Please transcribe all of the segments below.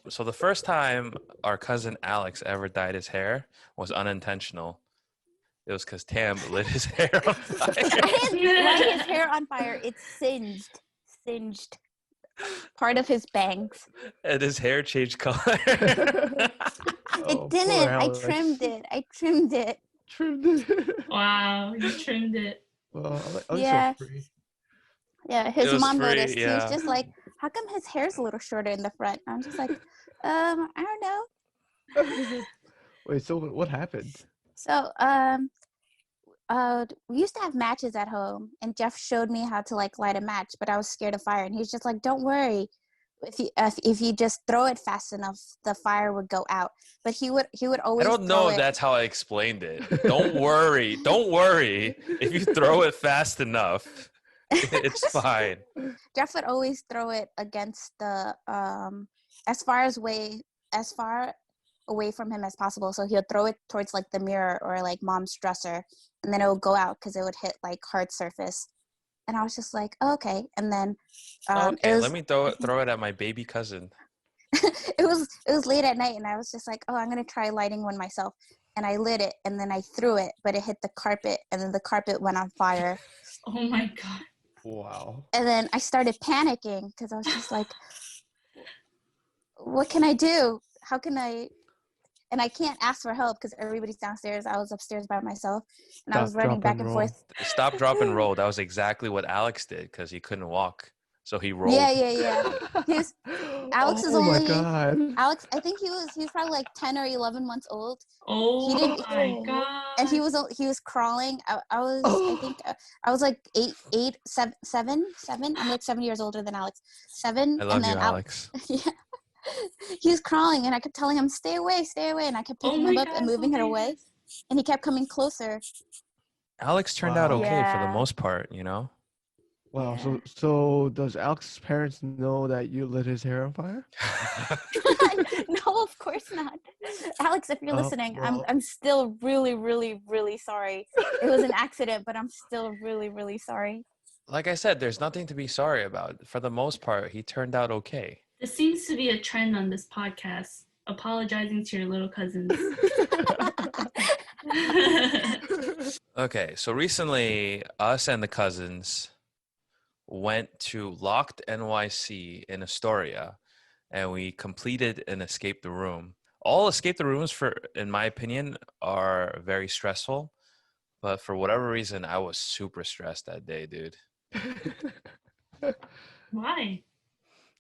So the first time our cousin Alex ever dyed his hair was unintentional. It was because Tam lit his hair on fire. I didn't light his hair on fire. It singed part of his bangs. And his hair changed color. It didn't. I trimmed it. Trimmed it. Wow, you trimmed it. Well, at least Yeah. it was free. Yeah, his was mom free, noticed. yeah. He was just like, how come his hair's a little shorter in the front? I'm just like, I don't know. Wait, so what happened? So, we used to have matches at home, and Jeff showed me how to like light a match, but I was scared of fire, and he's just like, "Don't worry, if you just throw it fast enough, the fire would go out." But he would always. I don't know if that's how I explained it. Don't worry. If you throw it fast enough, it's fine. Jeff would always throw it against the as far away from him as possible. So he'll throw it towards like the mirror or like mom's dresser, and then it would go out because it would hit like hard surface. And I was just like, oh, okay. And then let me throw it at my baby cousin. it was late at night, and I was just like, oh, I'm gonna try lighting one myself. And I lit it, and then I threw it, but it hit the carpet, and then the carpet went on fire. Oh my god. Wow. And then I started panicking because I was just like, what can I do? How can I? And I can't ask for help because everybody's downstairs. I was upstairs by myself, and I was running back and forth. Stop, drop, and roll. That was exactly what Alex did because he couldn't walk. So he rolled. Yeah. Alex is only. Oh my god. Alex, I think he was probably like 10 or 11 months old. Oh my god. And he was crawling. I was like seven. I'm like 7 years older than Alex. 7. I love you, Alex. Yeah. He was crawling, and I kept telling him, stay away, and I kept picking him up and moving it away, and he kept coming closer. Alex turned out okay for the most part, you know. Wow. Yeah. So does Alex's parents know that you lit his hair on fire? No, of course not. Alex, if you're listening, well. I'm still really, really, really sorry. It was an accident, but I'm still really, really sorry. Like I said, there's nothing to be sorry about. For the most part, he turned out okay. There seems to be a trend on this podcast, apologizing to your little cousins. Okay, so recently, us and the cousins went to Locked NYC in Astoria, and we completed an escape the room. All escape the rooms, in my opinion, are very stressful, but for whatever reason, I was super stressed that day, dude. Why?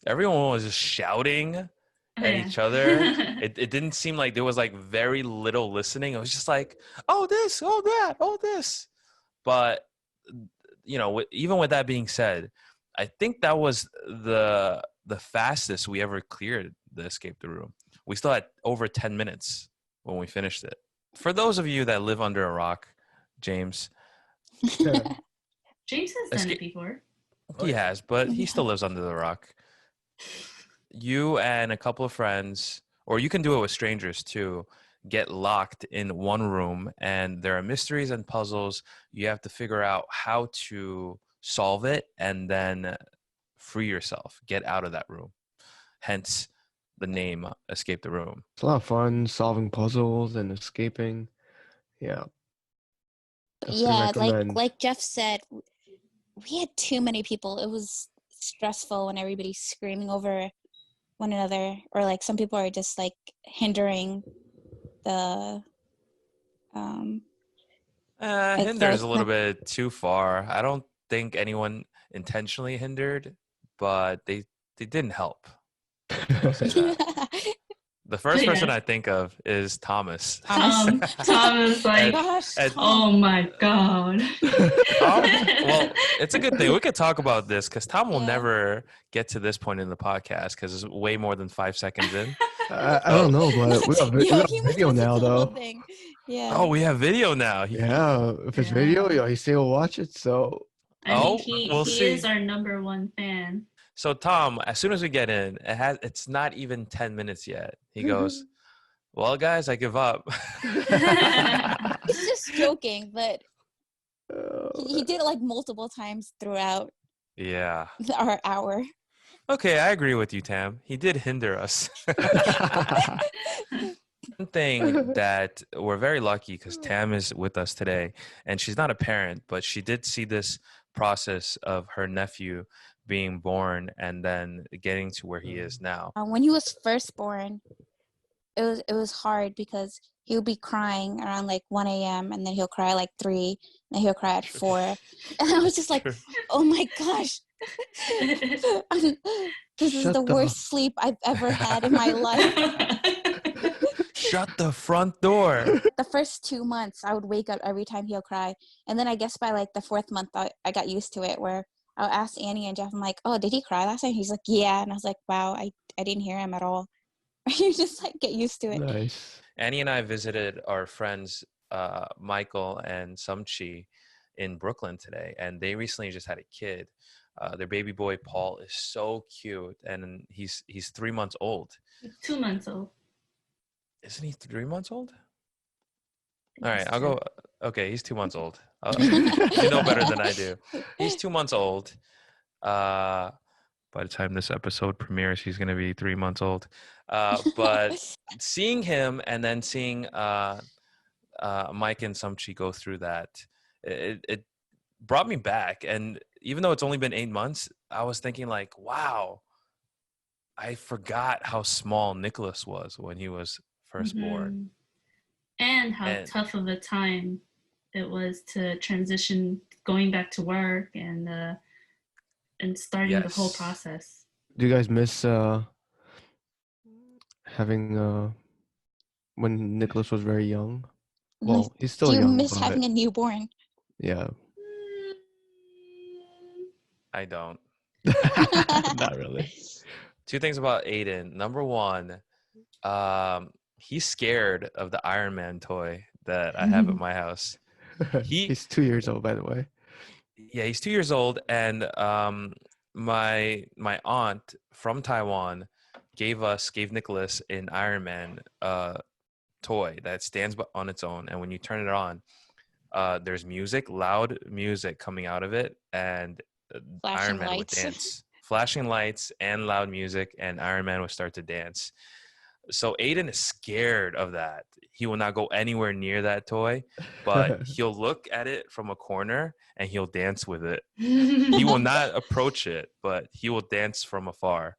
Everyone was just shouting at each other. It didn't seem like there was like very little listening. It was just like, oh, this, oh, that, oh, this. But, you know, even with that being said, I think that was the fastest we ever cleared the escape the room. We still had over 10 minutes when we finished it. For those of you that live under a rock, James. James has done it before. He has, but he still lives under the rock. You and a couple of friends, or you can do it with strangers too, get locked in one room, and there are mysteries and puzzles. You have to figure out how to solve it and then free yourself, get out of that room. Hence the name Escape the Room. It's a lot of fun solving puzzles and escaping. Yeah. Yeah, like Jeff said, we had too many people. It was stressful when everybody's screaming over one another, or like some people are just like hindering the hinder is a little bit too far. I don't think anyone intentionally hindered, but they didn't help. The first person I think of is Thomas. Thomas, like, oh my god. Well, it's a good thing. We could talk about this because Tom will never get to this point in the podcast because it's way more than 5 seconds in. I don't know, but we got video now, though. Yeah. Oh, we have video now. Yeah, if it's video, he still will watch it. So. We'll see. He is our number one fan. So Tom, as soon as we get in, it's not even 10 minutes yet. He goes, well, guys, I give up. He's just joking, but he did it like multiple times throughout our hour. Okay, I agree with you, Tam. He did hinder us. One thing that we're very lucky because Tam is with us today, and she's not a parent, but she did see this process of her nephew being born and then getting to where he is now. When he was first born, it was hard because he would be crying around like 1 a.m. and then he'll cry like 3, and then he'll cry at 4. And I was just like, oh my gosh. This is the worst sleep I've ever had in my life. Shut the front door. The first 2 months, I would wake up every time he'll cry. And then I guess by like the 4th month, I got used to it where I'll ask Annie and Jeff, I'm like, oh, did he cry last night? He's like, yeah. And I was like, wow, I didn't hear him at all. You just like get used to it. Nice. Annie and I visited our friends Michael and Sumchi in Brooklyn today, and they recently just had a kid. Their baby boy Paul is so cute, and he's 3 months old. 2 months old. Isn't he 3 months old? All right, I'll go. Okay, he's 2 months old. You know better than I do. He's 2 months old. By the time this episode premieres, he's going to be 3 months old. But seeing him and then seeing Mike and Sumchi go through that, it brought me back. And even though it's only been 8 months, I was thinking like, wow, I forgot how small Nicholas was when he was first born. And how tough of a time it was to transition, going back to work and starting the whole process. Do you guys miss having when Nicholas was very young? Well, he's still young. Do you miss having a newborn? Yeah. I don't. Not really. 2 things about Aiden. Number 1, he's scared of the Iron Man toy that I have at my house. He's 2 years old, by the way. Yeah, he's 2 years old, and my aunt from Taiwan gave Nicholas an Iron Man toy that stands on its own, and when you turn it on, there's music, loud music coming out of it, and Iron Man would dance. Flashing lights and loud music, and Iron Man would start to dance. So Aiden is scared of that. He will not go anywhere near that toy, but he'll look at it from a corner and he'll dance with it. He will not approach it, but he will dance from afar.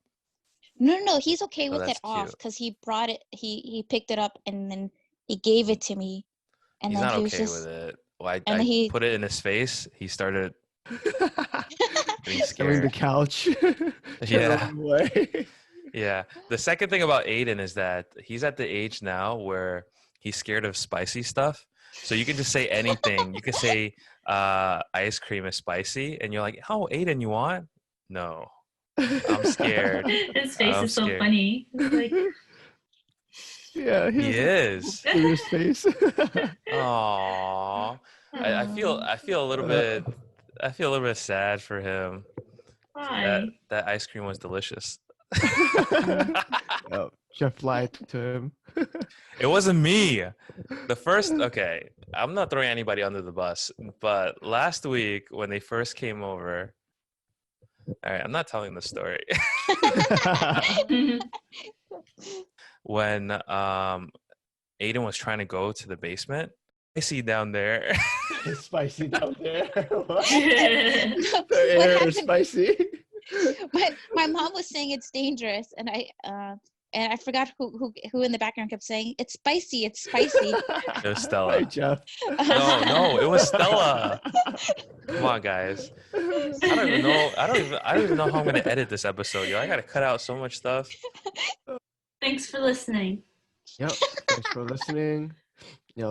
No, he's okay with it off because he brought it. He picked it up and then he gave it to me. And he's then not he was okay just, with it. Well, I put it in his face. He started getting scared. The couch. Yeah. Yeah. The second thing about Aiden is that he's at the age now where he's scared of spicy stuff. So you can just say anything. You can say ice cream is spicy, and you're like, "Oh, Aiden, you want?" No, I'm scared. His face is so funny. Like, yeah, he is. His face. Aww. I feel a little bit. I feel a little bit sad for him. Why? That ice cream was delicious. Jeff lied to him. It wasn't me. Okay, I'm not throwing anybody under the bus, but last week when they first came over, all right, I'm not telling the story. When Aiden was trying to go to the basement, I see down there. It's spicy down there. The air is spicy. My mom was saying it's dangerous, and I forgot who in the background kept saying it's spicy. It's spicy. It was Stella. Hey, Jeff. No, it was Stella. Come on, guys. I don't even know. I don't even know how I'm gonna edit this episode, yo. I gotta cut out so much stuff. Thanks for listening. Yep. Thanks for listening.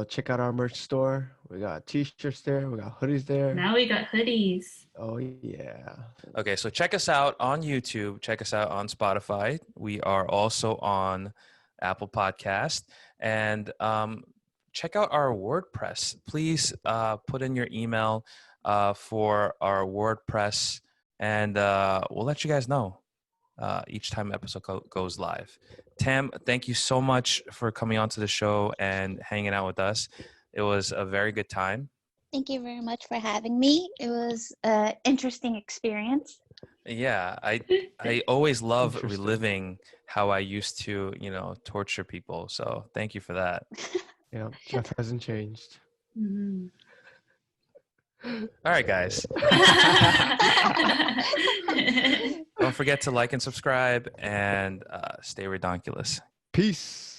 Check out our merch store. We got t-shirts there. We got hoodies there. Now we got hoodies. Oh, yeah. Okay, so check us out on YouTube. Check us out on Spotify. We are also on Apple Podcast. And check out our WordPress. Please put in your email for our WordPress, and we'll let you guys know each time episode goes live. Tam, thank you so much for coming onto the show and hanging out with us. It was a very good time. Thank you very much for having me. It was an interesting experience. Yeah, I always love reliving how I used to, torture people. So thank you for that. Yeah, Jeff hasn't changed. Mm-hmm. All right, guys. Don't forget to like and subscribe and stay redonkulous. Peace.